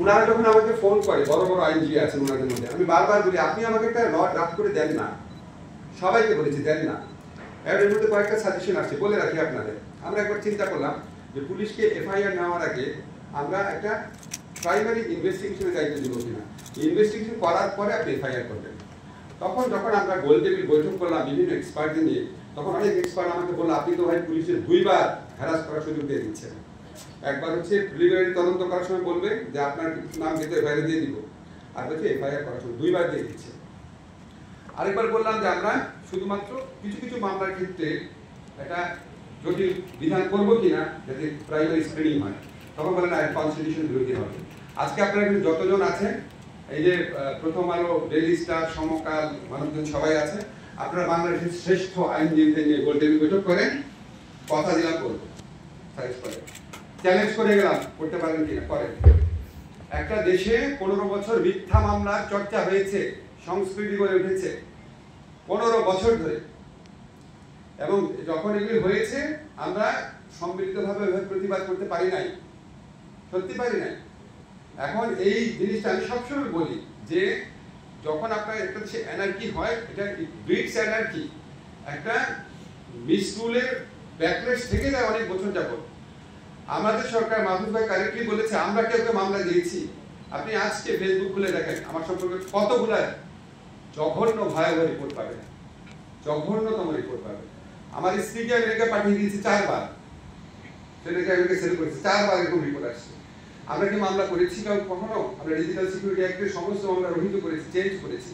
ওনারা যখন আমাকে ফোন করে, বড় বড় আইনজীবী আছেন ওনাদের মধ্যে, আমি বারবার বলি আপনি আমাকে একটা ল ড্রাফট করে দেন না, সবাইকে বলেছি দেন না। এর মধ্যে কয়েকটা সাজেশন আসছে, বলে রাখি আপনাদের। আমরা একবার চিন্তা করলাম যে পুলিশকে এফআইআর নেওয়ার আগে আমরা একটা প্রাইমারি ইনভেস্টিগেশনের দায়িত্ব দিব কিনা, ইনভেস্টিগেশন করার পরে আপনি এফআইআর করবেন। তখন যখন আমরা গোল টেবিল বৈঠক করলাম বিভিন্ন এক্সপার্টদের নিয়ে, তখন অনেক এক্সপার্ট আমাকে বললো আপনি তো ভাই পুলিশের 2 বার হ্যারাস করার সুযোগ দিয়ে দিচ্ছেন। একবার হচ্ছে প্রিলিমিনারি তদন্ত করার সময় বলবে যে আপনার নাম ভিতরে বাইরে দিয়ে দিব, আর হচ্ছে এফআইআর করার সময় 2 বার দিয়ে দিচ্ছে। আরেকবার বললাম যে আমরা শুধুমাত্র কিছু কিছু মামলার ক্ষেত্রে একটা জটিল বিধান করবো কিনা যাতে প্রাইমারি স্ক্রিনিং হয়, তখন বলেন কনস্টিটিউশন বিরোধী হবে। আজকে আপনারা যতজন আছেন, এই যে প্রথম আলো, ডেইলি স্টার, সমকাল, মানবজন সবাই আছে, আপনারা বাংলাদেশের শ্রেষ্ঠ আইনজীবীদের নিয়ে গোল টেবিল বৈঠক করেন, কথা দিলাম করবো, চ্যালেঞ্জ করে গেলাম, করতে পারেন কিনা করেন। একটা দেশে 15 বছর মিথ্যা মামলার চর্চা হয়েছে, সংস্কৃতি গড়ে উঠেছে 15 বছর ধরে, এবং যখন এগুলি হয়েছে আমরা সম্মিলিতভাবে প্রতিবাদ করতে পারি নাই, সত্যি পারি নাই। এখন এই জিনিসটা আমি সবসময় বলি যে যখন আপনার একটা দেশে অ্যানার্কি হয়, এটা ব্রিটস অ্যানার্কি, একটা মিসরুলের ব্যাকলেশ থেকে যায় অনেক বছর যাবত। আমাদের সরকার, মাহফুজ ভাই কারেক্টলি বলেছে, আমরা কেউ মামলা দিয়েছি। আপনি আজকে ফেসবুক খুলে দেখেন আমার সম্পর্কে কতগুলা জঘন্য ভয়াবহ রিপোর্ট পাবেন, জঘন্যতম রিপোর্ট পাবেন। আমার স্ত্রীকে আমেরিকা পাঠিয়ে দিয়েছি 4 বার, সেটাকে আমেরিকা সেল করেছি, 4 বার এরকম রিপোর্ট আসছে। আমরা কি মামলা করেছি কখনো? আমরা ডিজিটাল সিকিউরিটি অ্যাক্টের সমস্ত মামলা রহিত করেছি, চেঞ্জ করেছি,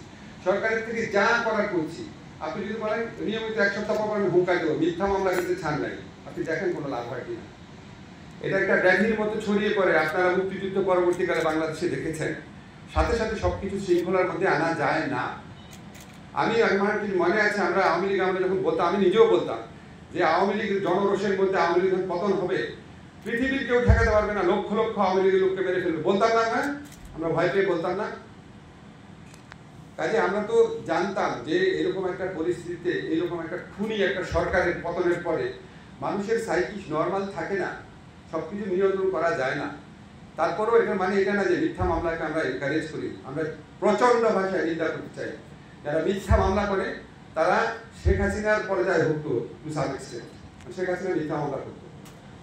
সরকারের থেকে যা করার করছি। আপনি যদি বলেন নিয়মিত 1 সপ্তাহ পর আমি হুঁকাই দেবো, মিথ্যা মামলা কিন্তু ছাড় নাই, আপনি দেখেন কোনো লাভ হয় কিনা। এটা একটা ব্যাধির মতো ছড়িয়ে পড়ে, আপনারা মুক্তিযুদ্ধ পরবর্তীকালে বাংলাদেশে দেখেছেন, সাথে সাথে সবকিছু শৃঙ্খলার মধ্যে আনা যায় না। আমার মনে আছে আমরা আওয়ামী লীগ আমরা যখন বলতাম, আমি নিজেও বলতাম যে আওয়ামী লীগের জনরোষের মধ্যে আওয়ামী লীগের পতন হবে, পৃথিবীর কেউ ঠেকাতে পারবে না, লক্ষ লক্ষ আওয়ামী লীগের লোককে মেরে ফেলবে, বলতাম না আমরা ভয় পেয়ে বলতাম না। কাজে আমরা তো জানতাম যে এরকম একটা পরিস্থিতিতে, এরকম একটা খুনি একটা সরকারের পতনের পরে মানুষের সাইকিস নর্মাল থাকে না, সবকিছু নিয়ন্ত্রণ করা যায় না। তারপরেও এটা মানে এটা না যে মিথ্যা মামলাকে আমরা এনকারেজ করি, আমরা প্রচন্ড ভাষায় নিন্দা করতে চাই। যারা মিথ্যা মামলা করে তারা শেখ হাসিনার পর্যায়ে ভুক্ত, to some extent. Sheikh Hasina মিথ্যা মামলা করতো,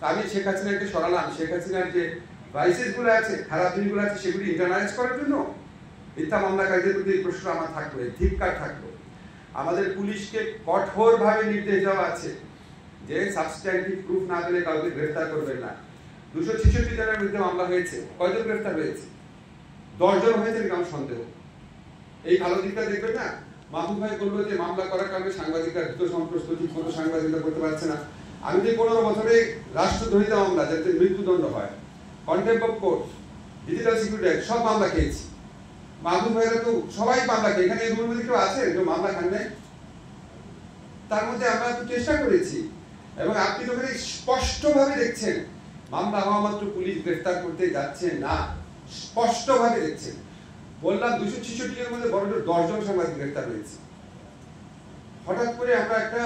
আমি শেখ হাসিনাকে সরালাম, শেখ হাসিনার যে ভাইসেসগুলো আছে, খারাপ জিনিসগুলো আছে, সেগুলি ইন্টারনালাইজ করার জন্য মিথ্যা মামলাকারীদের প্রতি প্রশ্ন আমার থাকলো, ধিক্কার থাকলো। আমাদের পুলিশকে কঠোরভাবে নির্দেশ দেওয়া আছে যে সাবস্ট্যান্টিভ প্রুফ না দিলে কাউকে গ্রেফতার করবেন না। 266 জনের বিরুদ্ধে মামলা হয়েছে, কয়জন গ্রেফতার হয়েছে? 10 জন হয়েছে আমার সন্দেহ। এই ভালো দিকটা দেখবেন না। মাহফুজ ভাই বললো যে মামলা করার কারণে সাংবাদিকরা দ্রুত সন্ত্রস্ত, ঠিক মতো সাংবাদিকতা করতে পারছে না। আমি যে 15 বছরে রাষ্ট্রদ্রোহিত মামলা, যাতে মৃত্যুদণ্ড হয়, contempt of court, digital security act, সব মামলা খেয়েছি। মাহফুজ ভাইরা তো সবাই মামলা খেয়ে, এখানে এগুলোর মধ্যে কেউ আছে যে মামলা খান নাই? তার মধ্যে আমরা তো চেষ্টা করেছি, এবং আপনি যখন স্পষ্টভাবে দেখছেন মামলা হওয়া মাত্র পুলিশ গ্রেফতার করতে যাচ্ছে না, স্পষ্টভাবে দেখছেন। বললাম 266 জনের মধ্যে বড় 10 জন সাংবাদিক গ্রেফতার হয়েছে। হঠাৎ করে আমরা একটা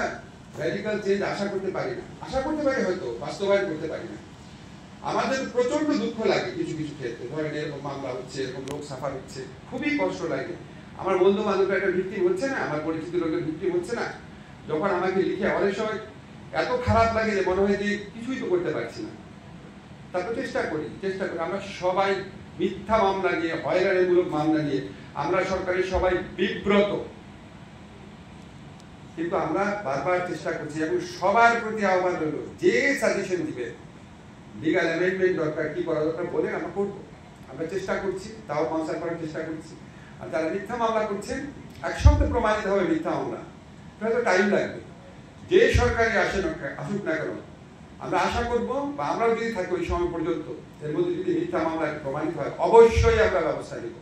র্যাডিক্যাল চেঞ্জ আশা করতে পারি না, আশা করতে পারি হয়তো, বাস্তবায়ন করতে পারি না। আমাদের প্রচন্ড দুঃখ লাগে কিছু কিছু ক্ষেত্রে, ধরেন এরকম মামলা হচ্ছে, এরকম লোক সাফার হচ্ছে, খুবই কষ্ট লাগে। আমার বন্ধু বান্ধব একটা ভিক্টিম হচ্ছে না, আমার পরিচিত লোকের ভিক্টিম হচ্ছে না, যখন আমাকে লিখে অনেক সময় এত খারাপ লাগে যে মনে হয় যে কিছুই তো করতে পারছি না। তারপর চেষ্টা করি। আমরা সবাই মিথ্যা মামলা নিয়ে, হয়রানিমূলক মামলা নিয়ে আমরা সরকারি সবাই বিব্রত, কিন্তু আমরা বারবার চেষ্টা করছি। এবং সবার প্রতি আহ্বান হলো, যে সাজেশন দিবে, লিগাল অ্যামেন্ডমেন্ট দরকার, কি করা দরকার বলেন, আমরা করবো। আমরা চেষ্টা করছি, তাও কনসাল্ট করার চেষ্টা করছি। আর যারা মিথ্যা মামলা করছেন, একসঙ্গে প্রমাণিত হবে মিথ্যা মামলা, হয়তো টাইম লাগবে। যে সরকারি আসুক না কেন, আমরা আশা করবো, বা আমরাও যদি থাকি ওই সময় পর্যন্ত, এর মধ্যে যদি মিথ্যা মামলা প্রমাণিত হয়, অবশ্যই আমরা ব্যবস্থা নিব।